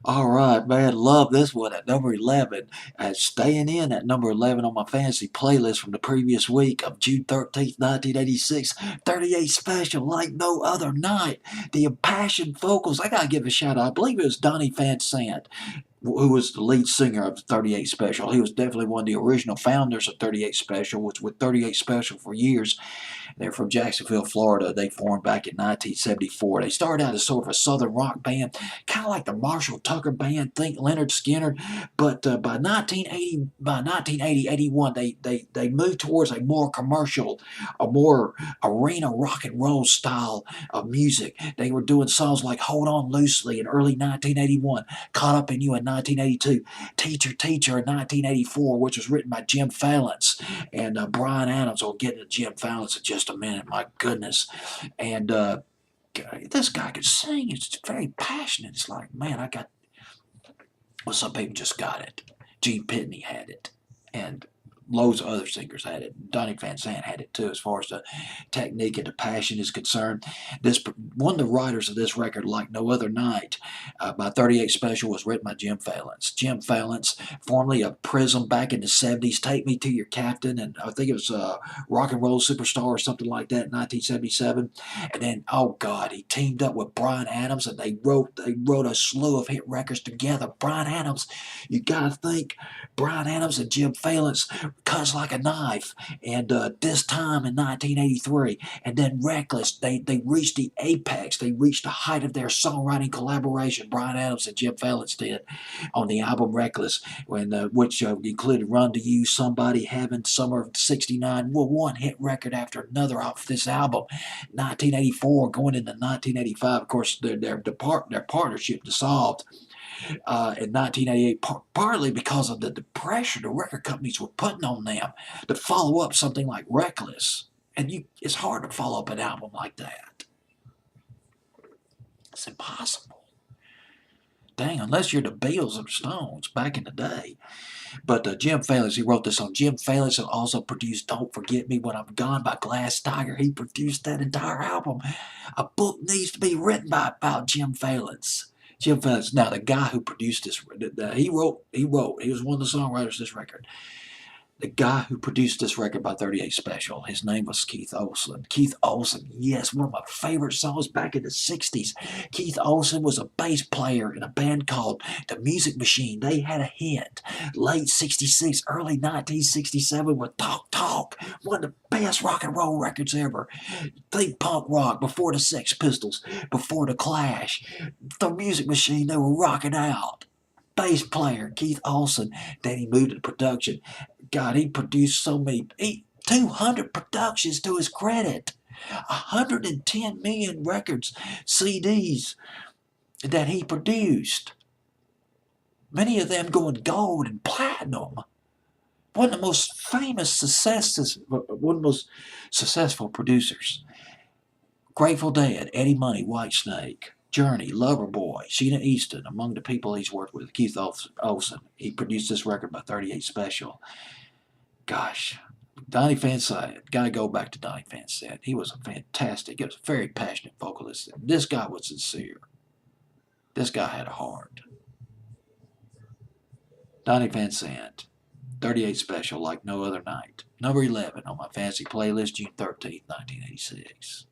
All right, man. Love this one at number 11. Staying in at number 11 on my fantasy playlist from the previous week of June 13th, 1986. 38 special like no other night. The impassioned vocals. I got to give a shout out. I believe it was Donnie Van Sant who was the lead singer of 38 Special. He was definitely one of the original founders of 38 Special, was with 38 Special for years. They're from Jacksonville, Florida. They formed back in 1974. They started out as sort of a southern rock band, kind of like the Marshall Tucker Band, think Leonard Skinner. But by 1980, 81, they moved towards a more commercial, a more arena rock and roll style of music. They were doing songs like Hold On Loosely in early 1981, Caught Up in You in 1982, Teacher Teacher in 1984, which was written by Jim Fallon and Brian Adams. Will get into Jim Fallon in just a minute. My goodness. And this guy could sing. It's very passionate. It's like, man, I got. Well, some people just got it. Gene Pitney had it, and loads of other singers had it. Donnie Van Sant had it too, as far as the technique and the passion is concerned. This one of the writers of this record, like no other night, by 38 Special, was written by Jim Fallon. Jim Fallon, formerly of Prism back in the 70s, Take Me to Your Captain, and I think it was Rock and Roll Superstar or something like that in 1977. And then, oh God, he teamed up with Brian Adams, and they wrote a slew of hit records together. Brian Adams, you gotta think, Brian Adams and Jim Fallon cuts like a knife. And this time in 1983, and then Reckless, they reached the apex. They reached the height of their songwriting collaboration. Brian Adams and Jim Fallon did on the album Reckless, which included Run to You, Somebody, Heaven, Summer of '69. Well, one hit record after another off this album. 1984 going into 1985, of course, their partnership dissolved in 1988, partly because of the pressure the record companies were putting on them to follow up something like Reckless. And it's hard to follow up an album like that. It's impossible. Dang, unless you're the Beatles or the Stones back in the day. But Jim Fallon, he wrote this song. Jim Fallon also produced Don't Forget Me When I'm Gone by Glass Tiger. He produced that entire album. A book needs to be written about Jim Fallon's. Jim Fallon. Now, the guy who produced this, he was one of the songwriters of this record. The guy who produced this record by 38 Special, his name was Keith Olsen. Keith Olsen, yes, one of my favorite songs back in the 60s. Keith Olsen was a bass player in a band called The Music Machine. They had a hit late 66, early 1967 with Talk Talk, one of the best rock and roll records ever. Think punk rock, before the Sex Pistols, before the Clash. The Music Machine, they were rocking out. Bass player Keith Olsen. Then he moved to production. God, he produced so many, 200 productions to his credit. 110 million records, CDs that he produced. Many of them going gold and platinum. One of the most famous successes, one of the most successful producers. Grateful Dead, Eddie Money, Whitesnake, Journey, Loverboy, Sheena Easton, among the people he's worked with. Keith Olsen. He produced this record by 38 Special. Gosh, Donnie Van Sant, gotta go back to Donnie Van Sant. He was a fantastic, he was a very passionate vocalist. This guy was sincere. This guy had a heart. Donnie Van Sant, 38 Special like no other night. Number 11 on my fancy playlist, June 13th, 1986.